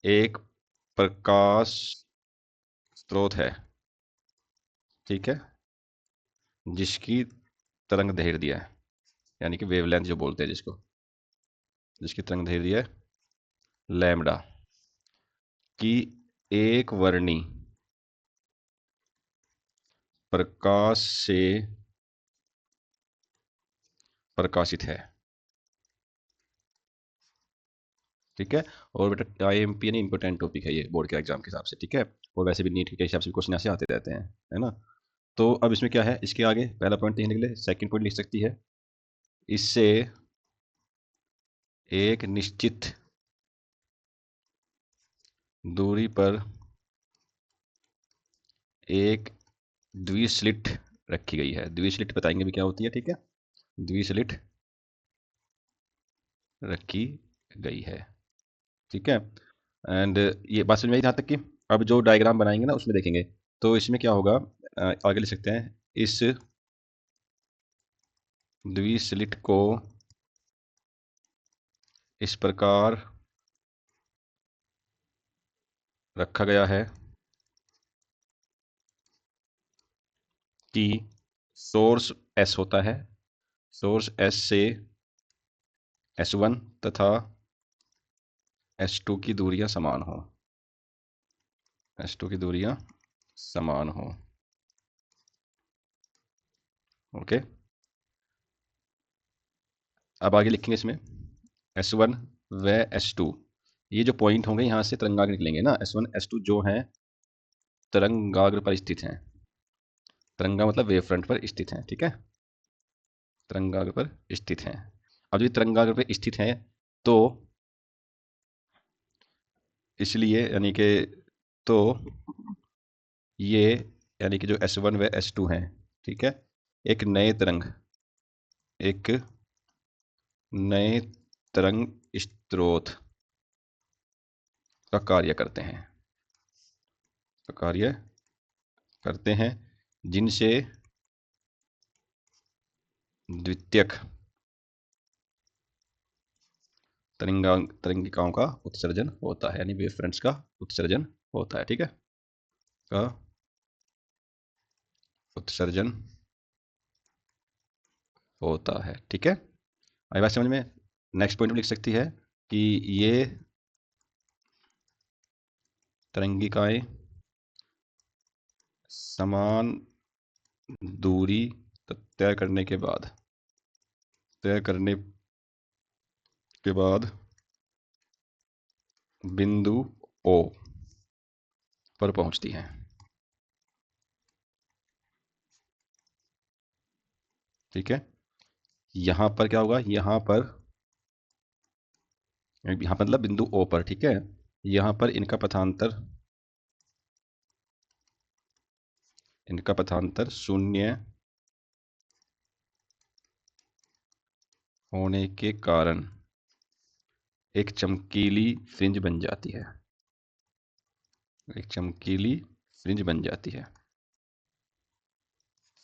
एक प्रकाश स्रोत है, ठीक है, जिसकी तरंग दैर्ध्य है, यानी कि वेवलेंथ जो बोलते हैं जिसको, जिसकी तरंग दैर्ध्य है लैम्बडा, की एक वर्णी प्रकाश से प्रकाशित है, ठीक है। और बेटा आईएमपी यानी इंपॉर्टेंट टॉपिक है ये बोर्ड के एग्जाम के हिसाब से, ठीक है। और वैसे भी नीट के हिसाब से क्वेश्चन ऐसे आते रहते हैं, है ना। तो अब इसमें क्या है, इसके आगे पहला पॉइंट लिखने के लिए सेकंड पॉइंट लिख सकती है, इससे एक निश्चित दूरी पर एक द्विस्लिट रखी गई है। द्विस्लिट बताएंगे भी क्या होती है, ठीक है। द्विस्लिट रखी गई है, ठीक है। एंड ये बात समझ में आई जहाँ तक कि अब जो डायग्राम बनाएंगे ना उसमें देखेंगे, तो इसमें क्या होगा, आगे लिख सकते हैं, इस द्विस्लिट को इस प्रकार रखा गया है कि सोर्स एस होता है, सोर्स एस से S1 तथा S2 की दूरियां समान हो, S2 की दूरियां समान हो, ओके। अब आगे लिखेंगे इसमें S1 व S2, ये जो पॉइंट होंगे यहाँ से तरंगाग्र निकलेंगे ना, S1 S2 जो हैं तरंगाग्र पर स्थित हैं, तरंगा मतलब वेव फ्रंट पर स्थित हैं, ठीक है, तरंगाग्र पर स्थित हैं। अब जो तरंगाग्र पर स्थित हैं तो इसलिए यानी कि तो ये यानी कि जो S1 व S2 हैं, ठीक है, एक नए तरंग, एक नए तरंग स्रोत का कार्य करते हैं, का कार्य करते हैं, जिनसे द्वितीयक तरंगिकाओं का उत्सर्जन होता है, यानी वेव फ्रंट्स का उत्सर्जन होता है, ठीक है, का उत्सर्जन होता है, ठीक है। आई बात समझ में। नेक्स्ट पॉइंट में लिख सकती है कि ये तरंगिकाएं समान दूरी तय करने के बाद, तय करने के बाद बिंदु O पर पहुंचती हैं, ठीक है। यहां पर क्या होगा, यहां पर मतलब बिंदु O पर, ठीक है, यहां पर इनका पथांतर शून्य होने के कारण एक चमकीली फ्रिंज बन जाती है, एक चमकीली फ्रिंज बन जाती है,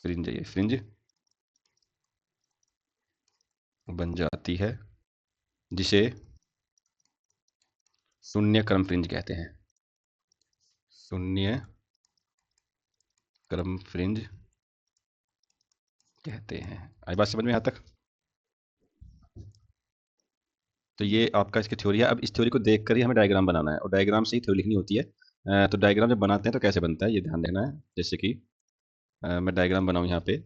फ्रिंज बन जाती है, जिसे शून्य क्रम फ्रिंज कहते हैं, शून्य क्रम फ्रिंज कहते हैं। आई बात समझ में यहाँ तक। तो ये आपका इसकी थ्योरी है। अब इस थ्योरी को देख कर ही हमें डायग्राम बनाना है, और डायग्राम से ही थ्योरी लिखनी होती है। तो डायग्राम जब बनाते हैं तो कैसे बनता है ये ध्यान देना है। जैसे कि मैं डायग्राम बनाऊँ यहाँ पे,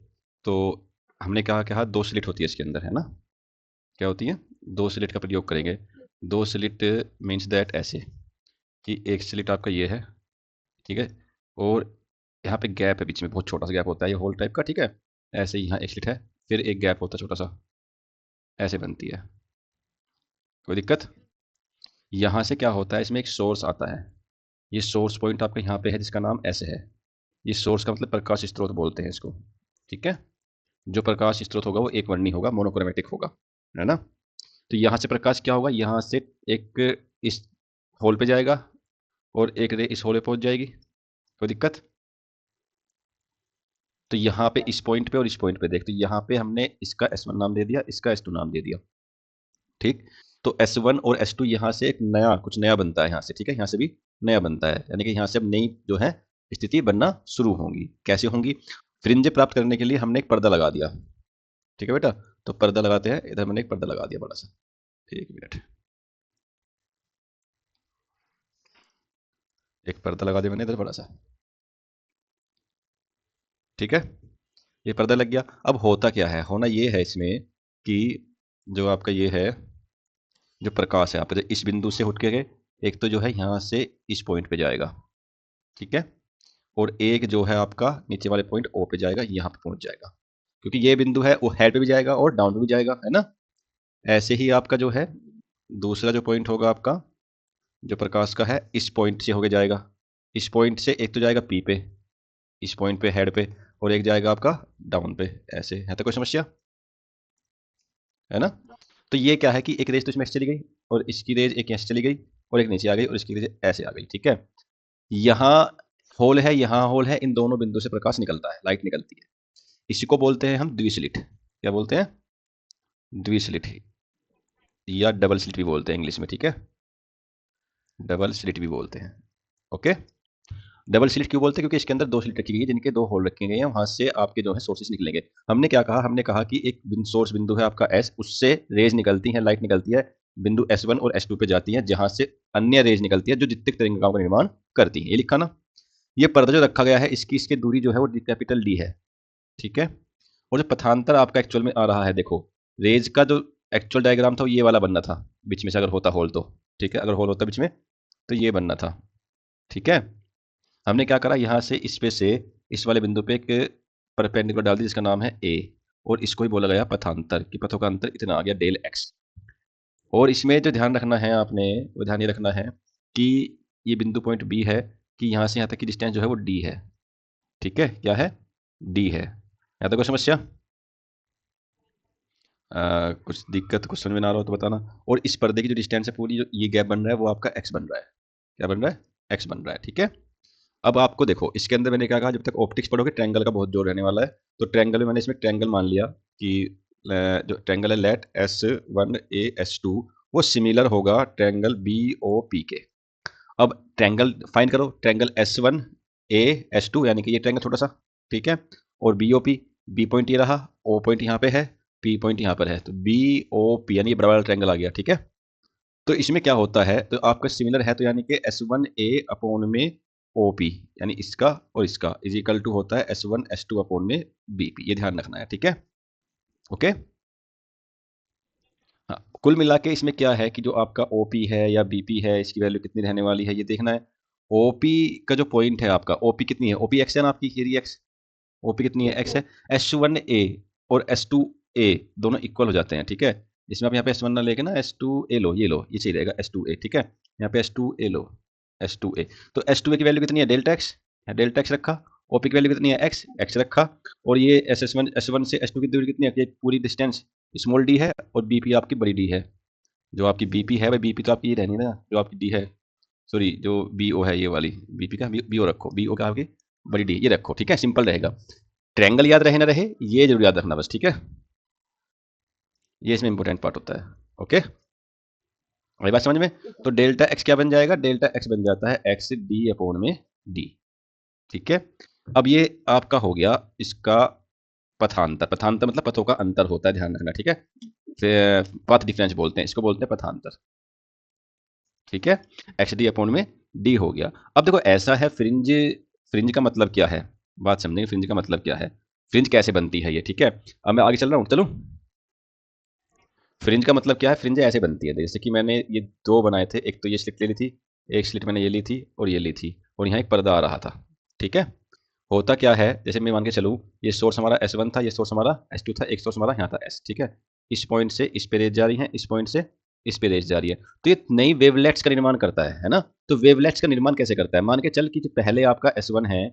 तो हमने कहा कहा दो स्लिट होती है इसके अंदर, है ना, क्या होती है, दो स्लिट का प्रयोग करेंगे। दो स्लिट मीन्स दैट ऐसे कि एक स्लिट आपका ये है, ठीक है, और यहाँ पे गैप है, बीच में बहुत छोटा सा गैप होता है, ये होल टाइप का, ठीक है। ऐसे ही यहाँ एक स्लिट है, फिर एक गैप होता है छोटा सा, ऐसे बनती है, कोई दिक्कत। यहाँ से क्या होता है, इसमें एक सोर्स आता है, ये सोर्स पॉइंट आपका यहाँ पे है जिसका नाम ऐसे है, ये सोर्स का मतलब प्रकाश स्रोत बोलते हैं इसको, ठीक है। जो प्रकाश स्रोत होगा वो एक वर्णी होगा, मोनोक्रोमेटिक होगा, है ना। तो यहाँ से प्रकाश क्या होगा, यहाँ से एक इस होल पे जाएगा और एक रे इस होल पे पहुंच जाएगी, कोई दिक्कत। तो यहाँ पे इस पॉइंट पे और इस पॉइंट पे देख, तो यहाँ पे हमने इसका S1 नाम दे दिया, इसका S2 नाम दे दिया, ठीक। तो S1 और S2 यहाँ से एक नया कुछ नया बनता है यहाँ से, ठीक है, यहाँ से भी नया बनता है, यानी कि यहाँ से अब नई जो है स्थिति बनना शुरू होंगी। कैसे होंगी? फ्रिंज प्राप्त करने के लिए हमने एक पर्दा लगा दिया, ठीक है बेटा। तो पर्दा लगाते हैं, इधर मैंने एक पर्दा लगा दिया बड़ा सा, 1 मिनट, एक पर्दा लगा दिया मैंने इधर बड़ा सा, ठीक है। ये पर्दा लग गया। अब होता क्या है, होना ये है इसमें कि जो आपका ये है, जो प्रकाश है आपका इस बिंदु से उठ के गए, एक तो जो है यहाँ से इस पॉइंट पे जाएगा, ठीक है, और एक जो है आपका नीचे वाले पॉइंट ओ पे जाएगा, यहाँ पे पहुंच जाएगा, क्योंकि ये बिंदु है वो हेड पे भी जाएगा और डाउन पे भी जाएगा, है ना। ऐसे ही आपका जो है दूसरा जो पॉइंट होगा आपका जो प्रकाश का है, इस पॉइंट से होके जाएगा, इस पॉइंट से एक तो जाएगा पी पे, इस पॉइंट पे हेड पे, और एक जाएगा आपका डाउन पे। ऐसे है तो कोई समस्या है ना। तो ये क्या है कि एक रेज तो इसमें चली गई, और इसकी रेज एक यहाँ से चली गई, और एक नीचे आ गई, और इसकी रेज ऐसे आ गई, ठीक है। यहाँ होल है, यहाँ होल है, इन दोनों बिंदु से प्रकाश निकलता है, लाइट निकलती है। इसी को बोलते हैं हम द्विस्लिट। क्या बोलते हैं? द्विस्लिट, या डबल स्लिट भी बोलते हैं इंग्लिश में, ठीक है, डबल स्लिट भी बोलते हैं। ओके, डबल स्लिट क्यों बोलते हैं? क्योंकि इसके अंदर दो स्लिट रखी गई है, जिनके दो होल रखे गए हैं, वहां से आपके जो है सोर्सेस निकलेंगे। हमने क्या कहा? हमने कहा कि एक सोर्स बिंदु है आपका एस, उससे रेज निकलती है, लाइट निकलती है, बिंदु S1 और S2 पे जाती है, जहां से अन्य रेज निकलती है जो जितने तरंगिकाओं का निर्माण करती है। ये लिखा ना। ये पर्दा जो रखा गया है, इसकी दूरी जो है वो कैपिटल डी है, ठीक है। और जो पथांतर आपका एक्चुअल में आ रहा है, देखो, रेज का जो एक्चुअल डायग्राम था वो ये वाला बनना था, बीच में से अगर होता होल तो, ठीक है, अगर होल होता बीच में तो ये बनना था, ठीक है। हमने क्या करा, यहाँ से इस पे से इस वाले बिंदु पे एक परपेंडिकुलर डाल दी जिसका नाम है ए, और इसको ही बोला गया पथांतर, कि पथों का अंतर इतना आ गया डेल एक्स। और इसमें जो ध्यान रखना है आपने, वो ध्यान ये रखना है कि ये बिंदु पॉइंट बी है, कि यहाँ से यहाँ तक की डिस्टेंस जो है वो डी है, ठीक है, क्या है? डी है। यहाँ तक कोई समस्या? कुछ दिक्कत, कुछ समझ में ना आ रहा हो तो बताना। और इस पर्दे की जो डिस्टेंस है पूरी, जो ये गैप बन रहा है वो आपका एक्स बन रहा है। क्या बन रहा है? एक्स बन रहा है, ठीक है। अब आपको देखो, इसके अंदर मैंने क्या कहा, जब तक ऑप्टिक्स पढ़ोगे ट्रायंगल का बहुत जोर रहने वाला है। तो ट्रायंगल में मैंने इसमें ट्रायंगल मान लिया कि जो ट्रायंगल है लेट S1A S2 वो सिमिलर होगा ट्रायंगल BOP के। अब ट्रायंगल फाइंड करो, ट्रायंगल S1A S2 यानी कि ये ट्रायंगल छोटा सा, ठीक है, और BOP, बी पॉइंट ये रहा, ओ पॉइंट यहाँ पे है, पी पॉइंट यहाँ पर है, तो BOP यानी ये बड़ा वाला ट्रायंगल आ गया, ठीक है। तो इसमें क्या होता है, तो आपका सिमिलर है, तो यानी कि S1A अपॉन में OP, यानी इसका और इसका इज इक्वल टू होता है S1 S2 अपॉन में BP। ये ध्यान रखना है, ठीक है, ओके। हाँ, कुल मिला के इसमें क्या है कि जो आपका OP है या BP है, इसकी वैल्यू कितनी रहने वाली है ये देखना है। OP का जो पॉइंट है आपका, OP कितनी है? OP x है ना आपकी, ये x, OP कितनी है? x है। S1A और S2A दोनों इक्वल हो जाते हैं, ठीक है। इसमें आप यहाँ पे S1 ना लेके ना S2A लो, ये लो, ये सही रहेगा S2A, ठीक है। यहाँ पे S2A लो, S2A। तो S2A की वैल्यू कितनी है? डेल्टा x, डेल्टा x रखा। OP की वैल्यू कितनी है? x रखा। और ये S1 से S2 की दूरी कितनी है? ये पूरी डिस्टेंस स्मॉल d है, और BP आपकी बड़ी d है। जो आपकी BP है भाई, BP तो आपकी ये रहनी है ना, जो आपकी d है, सॉरी जो BO है, ये वाली BP का BO रखो, BO का आपकी बड़ी d ये रखो, ठीक है, सिंपल रहेगा। ट्रायंगल याद रहे ना रहे, ये जरूर याद रखना बस, ठीक है। ये इसमें इंपॉर्टेंट पार्ट होता है, ओके। वही बात समझ में। तो डेल्टा एक्स क्या बन जाएगा? डेल्टा एक्स बन जाता है एक्स डी अपॉन में डी, ठीक है। अब ये आपका हो गया इसका पथांतर। पथांतर मतलब पथों का अंतर होता है, ध्यान रखना, ठीक है। पथ डिफरेंस बोलते हैं इसको, बोलते हैं पथांतर, ठीक है। एक्स डी अपॉन में डी हो गया। अब देखो ऐसा है, फ्रिंज, फ्रिंज का मतलब क्या है, बात समझेंगे, फ्रिंज का मतलब क्या है, फ्रिंज कैसे बनती है ये, ठीक है। अब मैं आगे चल रहा हूँ, चलो। फ्रिंज का मतलब क्या है? फ्रिंज ऐसे बनती है, जैसे कि मैंने ये दो बनाए थे, एक तो ये स्लिट ले ली थी, एक स्लिट मैंने ये ली थी और ये ली थी, और यहाँ एक पर्दा आ रहा था, ठीक है। होता क्या है, जैसे मैं मान के चलूँ, ये सोर्स हमारा S1 था, ये सोर्स हमारा S2 था, एक सोर्स हमारा यहाँ था S, ठीक है। इस पॉइंट से इस पे रेज जा रही है, इस पॉइंट से इस पे रेज जा रही है, तो ये नई वेवलेट्स का निर्माण करता है ना। तो वेवलेट्स का निर्माण कैसे करता है? मान के चल कि जो पहले आपका S1 है,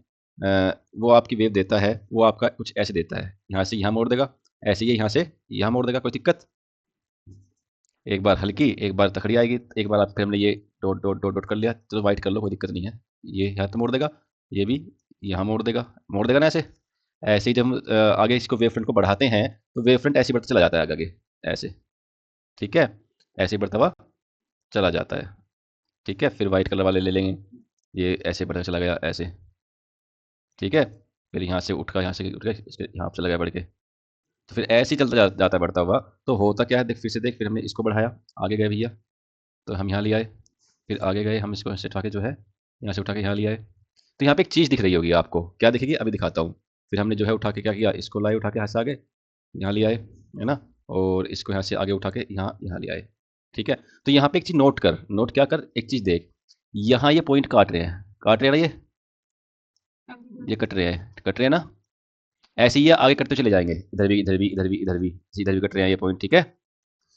वो आपकी वेव देता है, वो आपका कुछ ऐसे देता है, यहाँ से यहाँ मोड़ देगा, ऐसे ही यहाँ से यहाँ मोड़ देगा, कोई दिक्कत? एक बार हल्की, एक बार तखड़ी आएगी, एक बार आप फिर हमने ये डॉट डॉट डॉट डॉट कर लिया, तो वाइट कर लो, कोई दिक्कत नहीं है। ये यहाँ तो मोड़ देगा, ये भी यहाँ मोड़ देगा ना ऐसे। ऐसे ही जब हम आगे इसको वेव फ्रंट को बढ़ाते हैं, तो वेव फ्रंट ऐसे बढ़ता चला जाता है आगे आगे, ऐसे, ठीक है। ऐसे बढ़ता हुआ चला जाता है। ठीक है, फिर वाइट कलर वाले ले लेंगे, ये ऐसे बढ़ता चला गया ऐसे। ठीक है, फिर यहाँ से उठ कर, यहाँ से उठ के यहाँ पे चला गया बढ़ के, तो फिर ऐसे ही चलता जाता है बढ़ता हुआ। तो होता क्या है, देख फिर से देख, फिर हमने इसको बढ़ाया, आगे गए भैया, तो हम यहाँ ले आए, फिर आगे गए, हम इसको ऐसे उठा के जो है यहाँ से उठा के यहाँ ले आए। तो यहाँ पे एक चीज़ दिख रही होगी आपको, क्या दिखेगी अभी दिखाता हूँ। फिर हमने जो है उठा के क्या किया, इसको लाए उठा के यहाँ से आगे, यहाँ ले आए, है ना, और इसको यहाँ से आगे उठा के यहाँ यहाँ ले आए। ठीक है, तो यहाँ पे एक चीज़ नोट कर, नोट क्या कर, एक चीज़ देख, यहाँ ये पॉइंट काट रहे हैं, काट रहे हैं ना ये कट रहे हैं, कट रहे हैं ना, ऐसे ही ये आगे करते चले जाएंगे, इधर भी इधर भी इधर भी इधर भी, इधर भी कट रहे हैं ये पॉइंट। ठीक है,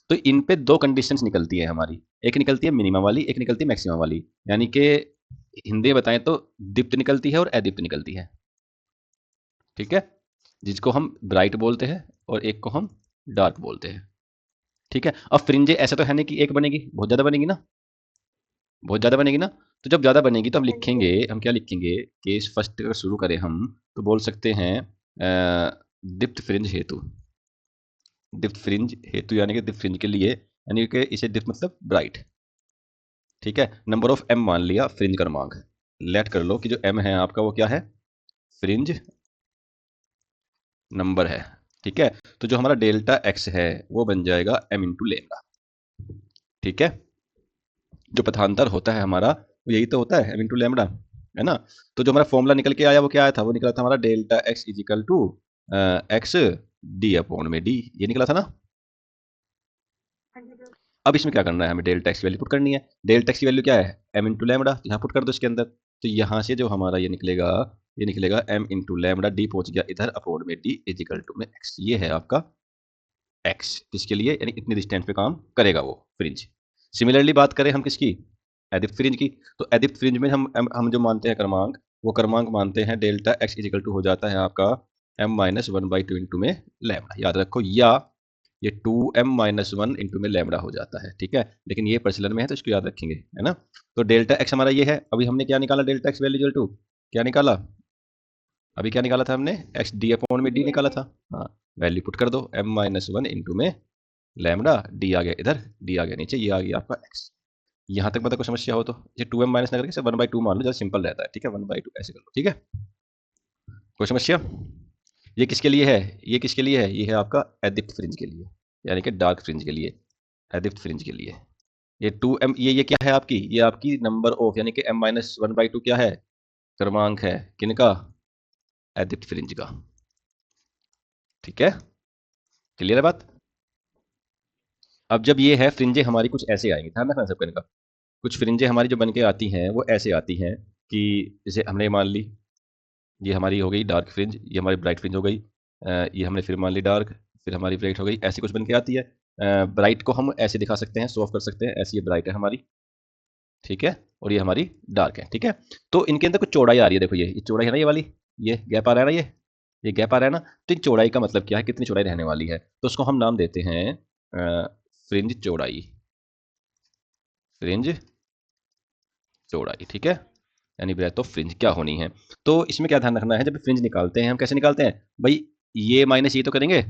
तो इन पे दो कंडीशंस निकलती है हमारी, एक निकलती है मिनिमम वाली, एक निकलती है मैक्सिमम वाली, यानी कि हिंदी में बताएं तो दीप्त निकलती है और अदीप्त निकलती है। ठीक है, जिसको हम ब्राइट बोलते हैं और एक को हम डार्क बोलते हैं। ठीक है, अब फ्रिंजे ऐसा तो है नहीं कि एक बनेगी, बहुत ज़्यादा बनेगी ना, बहुत ज़्यादा बनेगी ना। तो जब ज़्यादा बनेगी तो हम लिखेंगे, हम क्या लिखेंगे, केस फर्स्ट अगर शुरू करें हम तो बोल सकते हैं दीप्त फ्रिंज हेतु, दीप्त फ्रिंज हेतु यानी कि दीप्त फ्रिंज के लिए, यानी कि इसे दीप्त मतलब ब्राइट। ठीक है, नंबर ऑफ एम मान लिया फ्रिंज क्रमांक, लेट कर लो कि जो एम है आपका वो क्या है, फ्रिंज नंबर है। ठीक है, तो जो हमारा डेल्टा एक्स है वो बन जाएगा एम इंटू लेमडा। ठीक है, जो पथांतर होता है हमारा वो यही तो होता है, एम इंटू लेमडा, है ना। तो जो हमारा फॉर्मूला निकल के आया वो क्या आया था, वो निकला था हमारा delta x equal to x d upon में डी, ये निकला था ना। अब इसमें क्या करना है, हमें डेल्टा एक्स की वैल्यू पुट करनी है। डेल्टा एक्स की वैल्यू क्या है, एम इंटू लेमडा, यहाँ पुट कर दो इसके अंदर। तो यहाँ से जो हमारा ये निकलेगा एम इंटू लेमडा, डी पहुंच गया इधर अपॉन में डी इजिकल टू में एक्स, ये है आपका एक्स, किसके लिए, यानी इतनी डिस्टेंस पे काम करेगा वो फ्रिंज। सिमिलरली बात करें हम किसकी, एदिप्त फ्रिंज की, तो एदिप्त फ्रिंज में हम जो मानते हैं क्रमांक, वो क्रमांक मानते हैं डेल्टा एक्स इजिकल टू हो जाता है आपका m minus one by two into में लैम्डा, याद रखो, या ये two m minus one into में लैम्डा हो जाता है। ठीक है, लेकिन ये प्रचलन में है तो इसको याद रखेंगे, है ना। तो डेल्टा एक्स हमारा ये है, अभी हमने क्या निकाला, delta x value equal to क्या निकाला, अभी क्या निकाला था हमने, एक्स डी अपॉन में डी निकाला था। हाँ, वैल्यू पुट कर दो, एम माइनस वन इंटू में लैम्डा, डी आ गया इधर, डी आ गया नीचे, ये आ गया आपका एक्स। यहाँ तक मतलब कोई समस्या हो तो ये टू एम माइनस ना करके वन बाई टू मान लो, ज़्यादा सिंपल रहता है। ठीक है, वन बाई टू ऐसे कर लो। ठीक है, कोई समस्या। ये किसके लिए है, ये किसके लिए है, ये है आपका एदिप्त फ्रिंज के लिए, यानी कि डार्क फ्रिंज के लिए, एदिप्त फ्रिंज के लिए। ये टू एम, ये क्या है आपकी, ये आपकी नंबर ऑफ, यानी कि m minus one by two क्या है, क्रमांक है किनका, एदिप्त फ्रिंज का। ठीक है, क्लियर है बात। अब जब ये है फ्रिंजे हमारी कुछ ऐसे आएंगी, ध्यान रखना सब करने का, कुछ फ्रिंजे हमारी जो बन के आती हैं वो ऐसे आती हैं कि जैसे हमने मान ली ये हमारी हो गई डार्क फ्रिंज, ये हमारी ब्राइट फ्रिंज हो गई, ये हमने फिर मान ली डार्क, फिर हमारी ब्राइट हो गई, ऐसी कुछ बन के आती है। ब्राइट को हम ऐसे दिखा सकते हैं, सॉल्व कर सकते हैं, ऐसी ये ब्राइट है हमारी, ठीक है, और ये हमारी डार्क है। ठीक है, तो इनके अंदर कुछ चौड़ाई आ रही है, देखो ये चौड़ाई है ना, ये वाली, ये गैप आ रहा है ना, ये गैप आ रहा है ना। तो इन चौड़ाई का मतलब क्या है, कितनी चौड़ाई रहने वाली है, तो उसको हम नाम देते हैं फ्रिंज चौड़ाई, फ्रिंज चौड़ाई। ठीक है, यानी ब्रेथ ऑफ फ्रिंज क्या होनी है। तो इसमें क्या ध्यान रखना है, जब फ्रिंज निकालते हैं हम कैसे निकालते हैं भाई, ये माइनस ये तो करेंगे,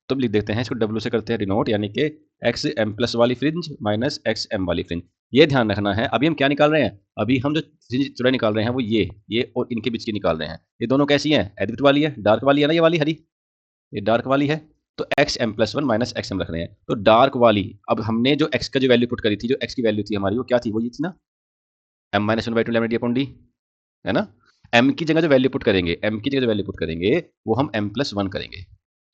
तो लिख देते हैं इसको डब्ल्यू से करते हैं डिनोट, यानी कि एक्स एम प्लस वाली फ्रिंज माइनस एक्स एम वाली फ्रिंज। ये ध्यान रखना है, अभी हम क्या निकाल रहे हैं, अभी हम जो फ्रिंज चौड़ाई निकाल रहे हैं वो ये और इनके बीच की निकाल रहे हैं। ये दोनों कैसी हैं, एडिट वाली है, डार्क वाली है ना, ये वाली हरी, ये डार्क वाली है। तो x m plus one minus x m रख रहे हैं, तो डार्क वाली, अब हमने जो एक्स का जो वैल्यू पुट करी थी, जो एक्स की वैल्यू थी हमारी वो क्या थी, वो ये थी ना, m minus one by two lambda d upon d, है ना। एम की जगह जो वैल्यू पुट करेंगे, एम की जगह जो वैल्यू पुट करेंगे वो हम एम प्लस वन करेंगे,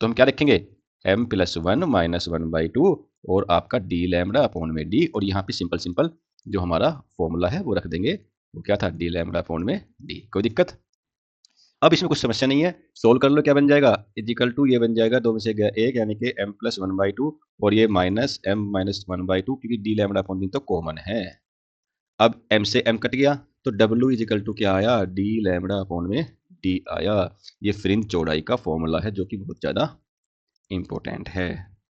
तो हम क्या रखेंगे, m plus one minus one by two और आपका डी लैम्डा अपॉन में डी, और यहाँ पे सिंपल सिंपल जो हमारा फॉर्मूला है वो रख देंगे, वो क्या था, डी लैम्डा अपॉन में डी। कोई दिक्कत, अब इसमें कुछ समस्या नहीं है, सोल्व कर लो, क्या बन जाएगा, इजिकल टू ये बन जाएगा दो में से गया एक, यानी कि m plus one by two और ये minus m minus one by two, क्योंकि डी लैम्डा अपॉन डी तो कॉमन है। अब m से m कट गया, तो W इजिकल टू क्या आया, डी लैम्डा अपॉन में d आया। ये फ्रिंज चौड़ाई का फॉर्मूला है जो कि बहुत ज़्यादा इंपॉर्टेंट है।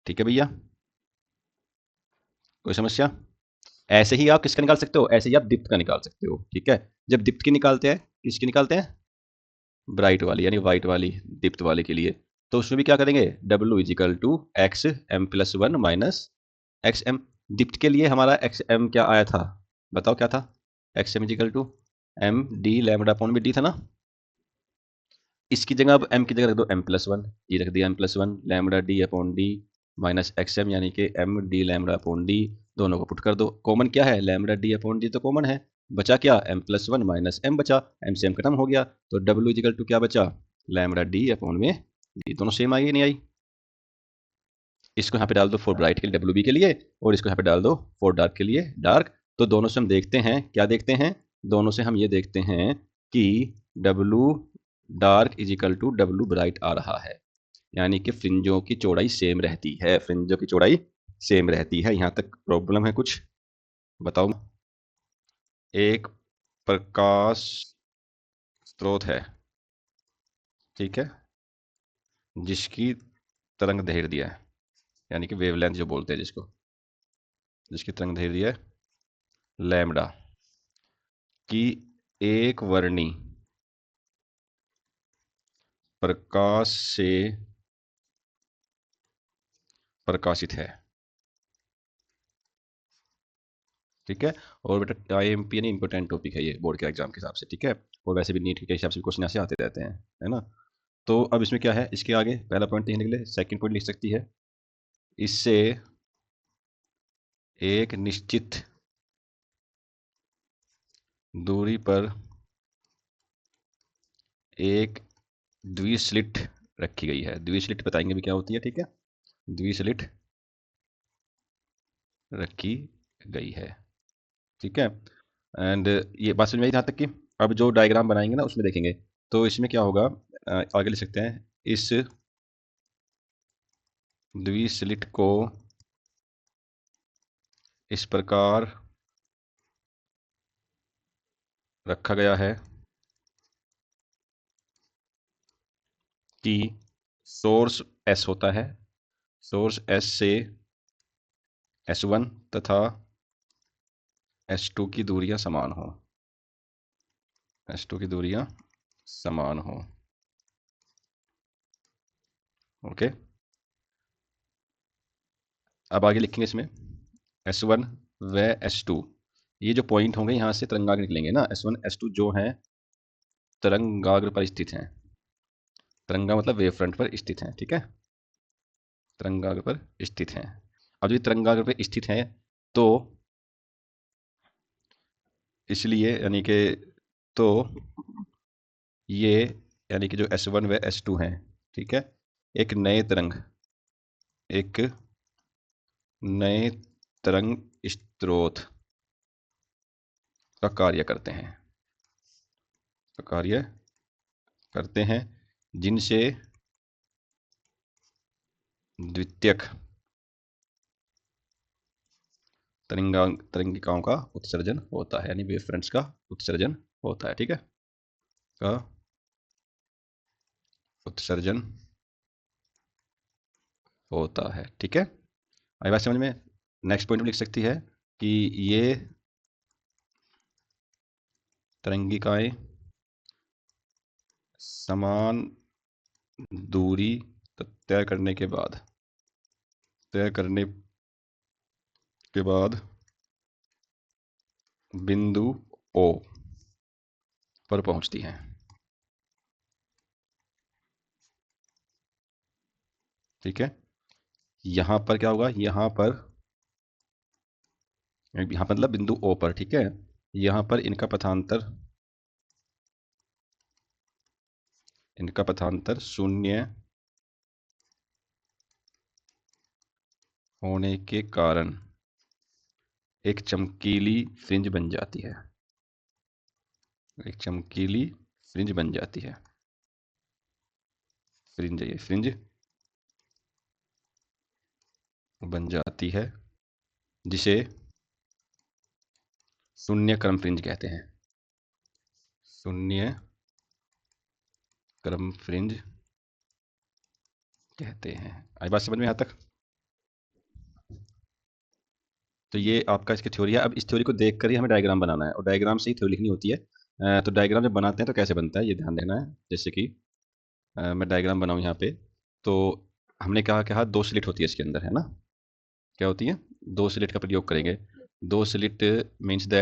ठीक है भैया, कोई समस्या। ऐसे ही आप किसका निकाल सकते हो, ऐसे ही आप दीप्त का निकाल सकते हो। ठीक है, जब दीप्त की निकालते हैं, किसकी निकालते हैं, ब्राइट वाली यानी वाइट वाली दीप्त वाले के लिए, तो उसमें भी क्या करेंगे, W equal to x m plus one minus x m dipped के लिए हमारा एक्स एम क्या आया था, बताओ क्या था? X m equal to m d lambda upon में डी था ना। इसकी जगह अब m की जगह रख दो m+1, ये रख दिया m+1 lambda d upon d minus x m, यानी कि m d lambda upon d, दोनों को पुट कर दो। कॉमन क्या है? लैम्बडा डी अपॉन डी तो कॉमन है, बचा क्या? m+1 माइनस m बचा, m से m खत्म हो गया, तो w इजिकल टू क्या बचा? लैम्बडा डी अपॉन में डी। दोनों सेम आई नहीं आई? इसको यहाँ पे डाल दो फॉर ब्राइट के लिए डब्ल्यू बी के लिए, और इसको यहाँ पे डाल दो फॉर डार्क के लिए डार्क। तो दोनों से हम देखते हैं, क्या देखते हैं? दोनों से हम ये देखते हैं कि W dark is equal to W bright आ रहा है, यानी कि फ्रिंजों की चौड़ाई सेम रहती है, फ्रिंजों की चौड़ाई सेम रहती है। यहाँ तक प्रॉब्लम है कुछ? बताओ। एक प्रकाश स्रोत है, ठीक है, जिसकी तरंग दैर्ध्य है, यानी कि वेवलेंथ जो बोलते हैं जिसको, जिसकी तरंग दैर्ध्य है लैम्बडा की एक वर्णी प्रकाश से प्रकाशित है, ठीक है। और बेटा IMP यानी इंपॉर्टेंट टॉपिक है ये बोर्ड के एग्जाम के हिसाब से, ठीक है, और वैसे भी नीट के हिसाब से क्वेश्चन ऐसे आते रहते हैं, है ना। तो अब इसमें क्या है, इसके आगे पहला पॉइंट लिखने के लिए सेकंड पॉइंट लिख सकती है, इससे एक निश्चित दूरी पर एक द्विस्लिट रखी गई है। द्विस्लिट बताएंगे भी क्या होती है, ठीक है, द्विस्लिट रखी गई है, ठीक है। एंड ये बात समझ में आई यहाँ तक कि अब जो डायग्राम बनाएंगे ना उसमें देखेंगे, तो इसमें क्या होगा, आगे लिख सकते हैं, इस द्विस्लिट को इस प्रकार रखा गया है कि सोर्स S होता है, सोर्स S से S1 तथा S2 की दूरियां समान हो, S2 की दूरियां समान हो, ओके। अब आगे लिखेंगे इसमें S1 व S2, ये जो पॉइंट होंगे यहाँ से तरंगाग्र निकलेंगे ना, S1 S2 जो हैं तरंगाग्र पर स्थित हैं, तरंगा मतलब वेव फ्रंट पर स्थित हैं, ठीक है, तरंगाग्र पर स्थित हैं। अब जो तरंगाग्र पर स्थित हैं तो इसलिए यानी कि तो ये यानी कि जो S1 व S2 हैं, ठीक है, एक नए तरंग, एक नए तरंग स्रोत का कार्य करते हैं, का कार्य करते हैं, जिनसे द्वितीयक तरंगिकाओं का उत्सर्जन होता है, यानी वेव फ्रंट्स का उत्सर्जन होता है, ठीक है, का उत्सर्जन होता है, ठीक है। आई बात समझ में? नेक्स्ट पॉइंट में लिख सकती है कि ये तरंगिकाएं समान दूरी तय करने के बाद, तय करने के बाद बिंदु O पर पहुंचती हैं, ठीक है। यहां पर क्या होगा, यहां पर मतलब बिंदु O पर, ठीक है, यहां पर इनका पथांतर शून्य होने के कारण एक चमकीली फ्रिंज बन जाती है, एक चमकीली फ्रिंज बन जाती है, फ्रिंज, ये फ्रिंज बन जाती है, जिसे शून्य क्रम फ्रिंज कहते हैं, शून्य क्रम फ्रिंज कहते हैं। आई बात समझ में यहाँ तक? तो ये आपका इसकी थ्योरी है। अब इस थ्योरी को देख कर ही हमें डायग्राम बनाना है, और डायग्राम से ही थ्योरी लिखनी होती है। तो डायग्राम जब बनाते हैं तो कैसे बनता है ये ध्यान देना है। जैसे कि मैं डायग्राम बनाऊँ यहाँ पे, तो हमने कहा दो स्लिट होती है इसके अंदर, है ना, क्या होती है, दो स्लिट का प्रयोग करेंगे। दो स्लिट मीन्स दैट